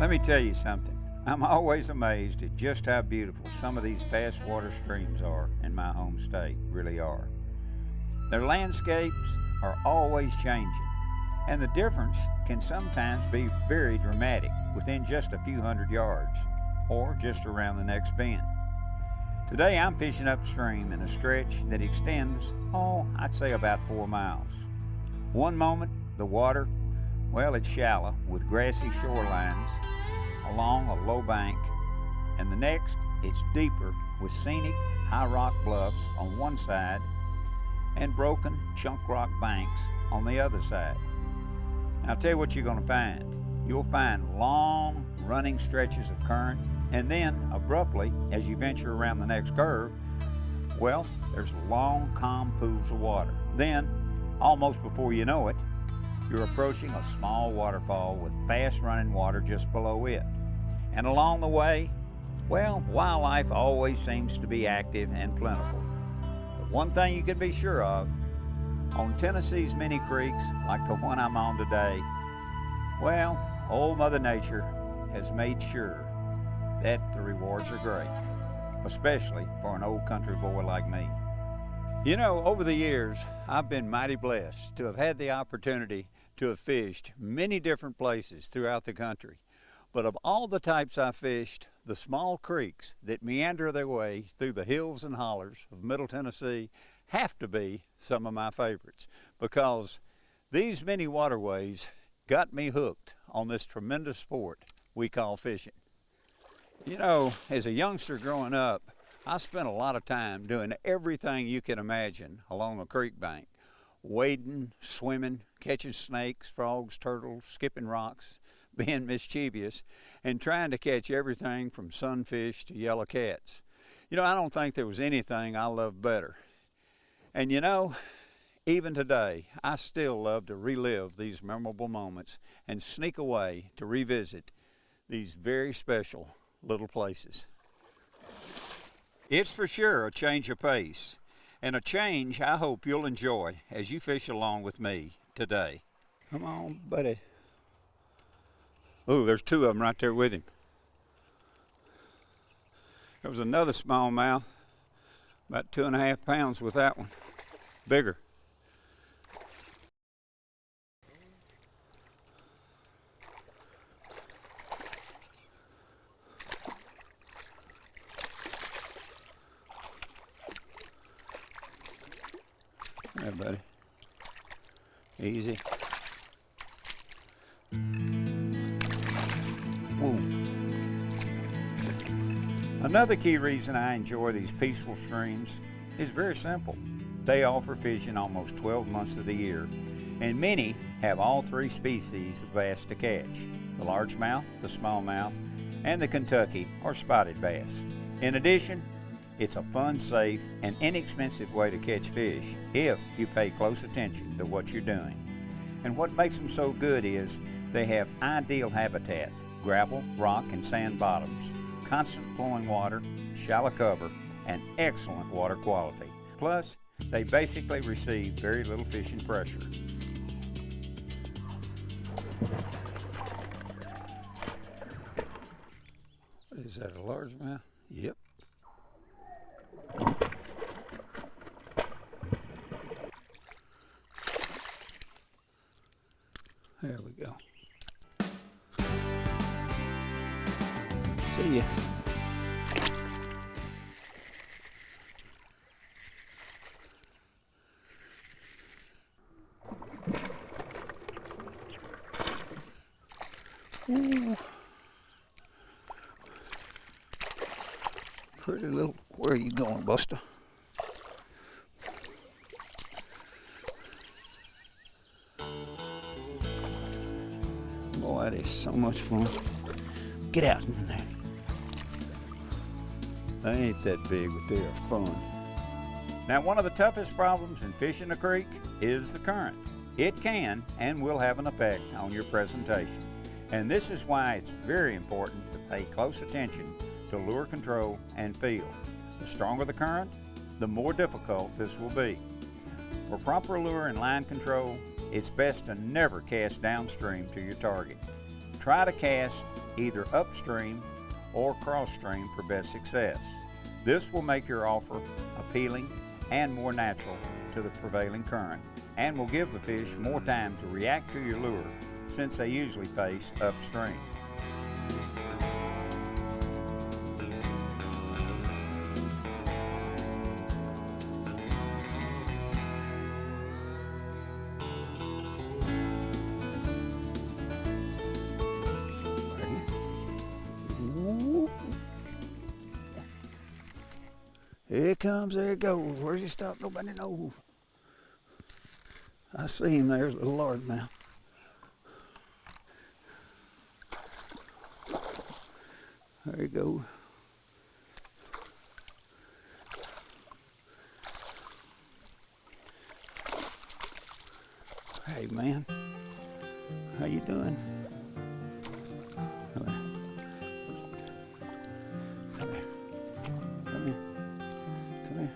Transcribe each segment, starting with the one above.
Let me tell you something. I'm always amazed at just how beautiful some of these fast water streams are in my home state, really are. Their landscapes are always changing, and the difference can sometimes be very dramatic within just a few hundred yards, or just around the next bend. Today I'm fishing upstream in a stretch that extends, I'd say about 4 miles. One moment, the water, it's shallow with grassy shorelines along a low bank, and the next, it's deeper with scenic high rock bluffs on one side and broken chunk rock banks on the other side. Now I'll tell you what you're going to find. You'll find long running stretches of current, and then abruptly, as you venture around the next curve, there's long calm pools of water. Then, almost before you know it, you're approaching a small waterfall with fast running water just below it. And along the way, wildlife always seems to be active and plentiful. But one thing you can be sure of, on Tennessee's many creeks, like the one I'm on today, old Mother Nature has made sure that the rewards are great, especially for an old country boy like me. You know, over the years, I've been mighty blessed to have had the opportunity to have fished many different places throughout the country. But of all the types I fished, the small creeks that meander their way through the hills and hollers of Middle Tennessee have to be some of my favorites, because these many waterways got me hooked on this tremendous sport we call fishing. You know, as a youngster growing up, I spent a lot of time doing everything you can imagine along a creek bank. Wading, swimming, catching snakes, frogs, turtles, skipping rocks, being mischievous, and trying to catch everything from sunfish to yellow cats. You know, I don't think there was anything I loved better. And you know, even today, I still love to relive these memorable moments and sneak away to revisit these very special little places. It's for sure a change of pace, and a change I hope you'll enjoy as you fish along with me today. Come on, buddy. Ooh, there's two of them right there with him. There was another smallmouth, about 2.5 pounds with that one. Bigger. Yeah, buddy. Easy. Whoa. Another key reason I enjoy these peaceful streams is very simple. They offer fishing almost 12 months of the year, and many have all three species of bass to catch: the largemouth, the smallmouth, and the Kentucky or spotted bass. In addition, it's a fun, safe, and inexpensive way to catch fish if you pay close attention to what you're doing. And what makes them so good is they have ideal habitat: gravel, rock, and sand bottoms, constant flowing water, shallow cover, and excellent water quality. Plus, they basically receive very little fishing pressure. What is that, a largemouth? Yep. There we go. See ya. Ooh. Pretty little. Where are you going, Buster? Boy, that is so much fun. Get out in there. They ain't that big, but they are fun. Now, one of the toughest problems in fishing a creek is the current. It can and will have an effect on your presentation. And this is why it's very important to pay close attention to lure control and feel. The stronger the current, the more difficult this will be. For proper lure and line control, it's best to never cast downstream to your target. Try to cast either upstream or cross-stream for best success. This will make your offer appealing and more natural to the prevailing current, and will give the fish more time to react to your lure since they usually face upstream. Here it comes, there it goes. Where's he stop? Nobody knows. I see him there, little largemouth. There you go. Hey man, how you doing? Come here. Come here. Come here. Come here.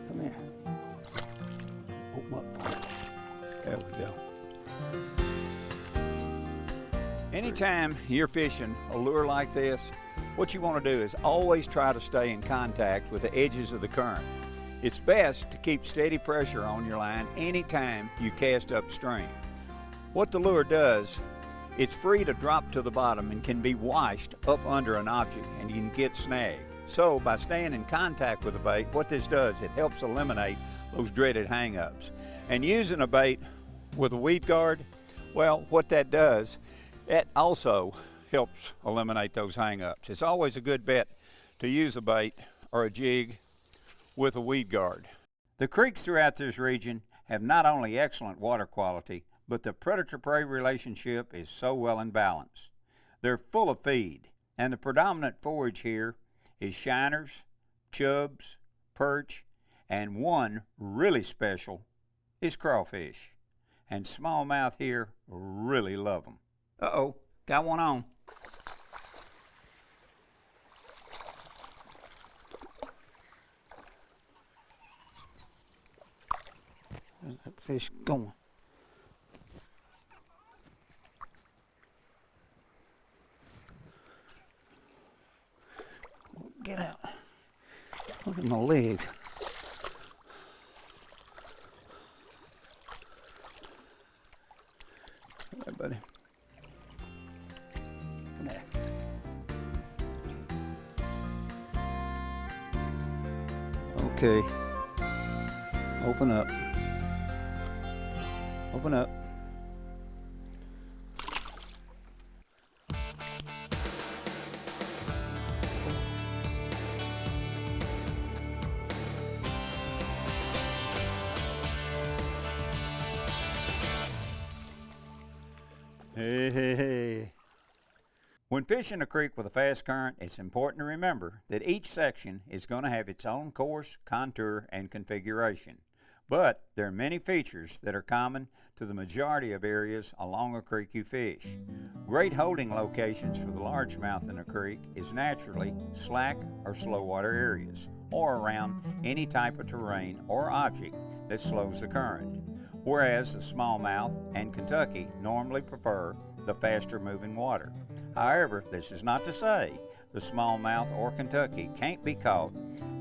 Come here. Open up. There we go. Anytime you're fishing a lure like this, what you want to do is always try to stay in contact with the edges of the current. It's best to keep steady pressure on your line anytime you cast upstream. What the lure does, it's free to drop to the bottom and can be washed up under an object and you can get snagged. So by staying in contact with the bait, what this does, it helps eliminate those dreaded hang-ups. And using a bait with a weed guard, well, what that does, that also helps eliminate those hang-ups. It's always a good bet to use a bait or a jig with a weed guard. The creeks throughout this region have not only excellent water quality, but the predator-prey relationship is so well in balance. They're full of feed, and the predominant forage here is shiners, chubs, perch, and one really special is crawfish. And smallmouth here really love them. Uh-oh, got one on. Where's that fish going? Get out. Look at my legs. Hey, buddy. Come there. Okay. Open up. Open up. Hey. When fishing a creek with a fast current, it's important to remember that each section is going to have its own course, contour, and configuration. But there are many features that are common to the majority of areas along a creek you fish. Great holding locations for the largemouth in a creek is naturally slack or slow water areas, or around any type of terrain or object that slows the current. Whereas the smallmouth and Kentucky normally prefer the faster moving water. However, this is not to say the smallmouth or Kentucky can't be caught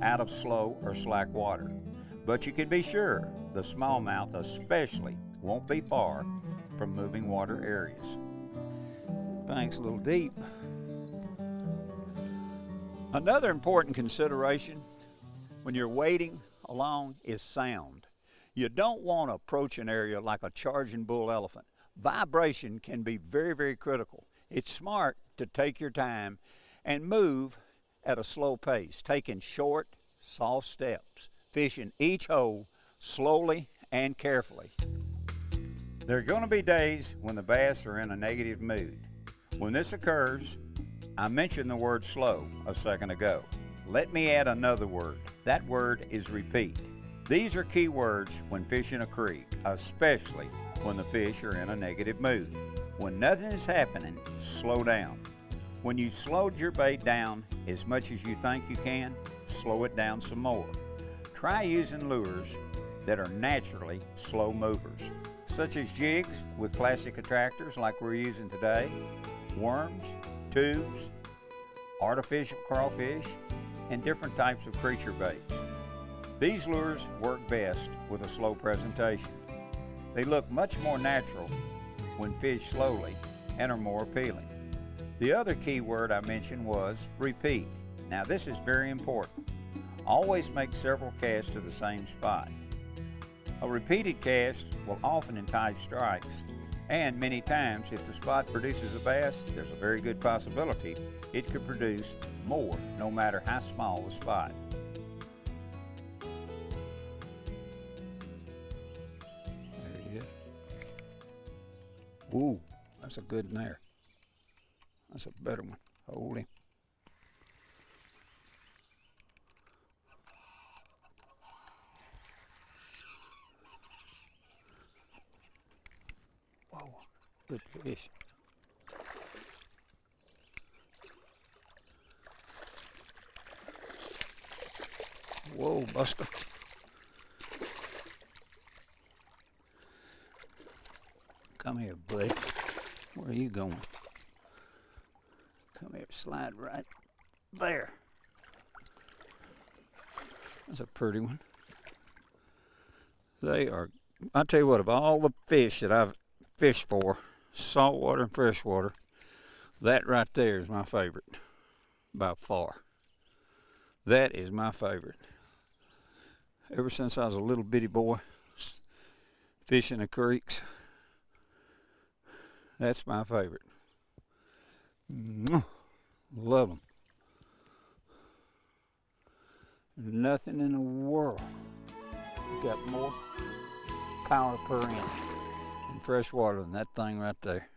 out of slow or slack water. But you can be sure the smallmouth especially won't be far from moving water areas. Bank's a little deep. Another important consideration when you're wading along is sound. You don't want to approach an area like a charging bull elephant. Vibration can be very, very critical. It's smart to take your time and move at a slow pace, taking short, soft steps, fishing each hole slowly and carefully. There are going to be days when the bass are in a negative mood. When this occurs, I mentioned the word slow a second ago. Let me add another word. That word is repeat. These are key words when fishing a creek, especially when the fish are in a negative mood. When nothing is happening, slow down. When you've slowed your bait down as much as you think you can, slow it down some more. Try using lures that are naturally slow movers, such as jigs with plastic attractors like we're using today, worms, tubes, artificial crawfish, and different types of creature baits. These lures work best with a slow presentation. They look much more natural when fished slowly and are more appealing. The other key word I mentioned was repeat. Now this is very important. Always make several casts to the same spot. A repeated cast will often entice strikes, and many times if the spot produces a bass, there's a very good possibility it could produce more no matter how small the spot. There he is. Ooh, that's a good one there. That's a better one. Hold him. Whoa, good fish. Whoa, Buster. Come here, buddy. Where are you going? Come here, slide right there. That's a pretty one. They are, I tell you what, of all the fish that I've fished for, saltwater and freshwater, that right there is my favorite by far. That is my favorite. Ever since I was a little bitty boy fishing the creeks, that's my favorite. Love them. Nothing in the world got more power per inch in fresh water than that thing right there.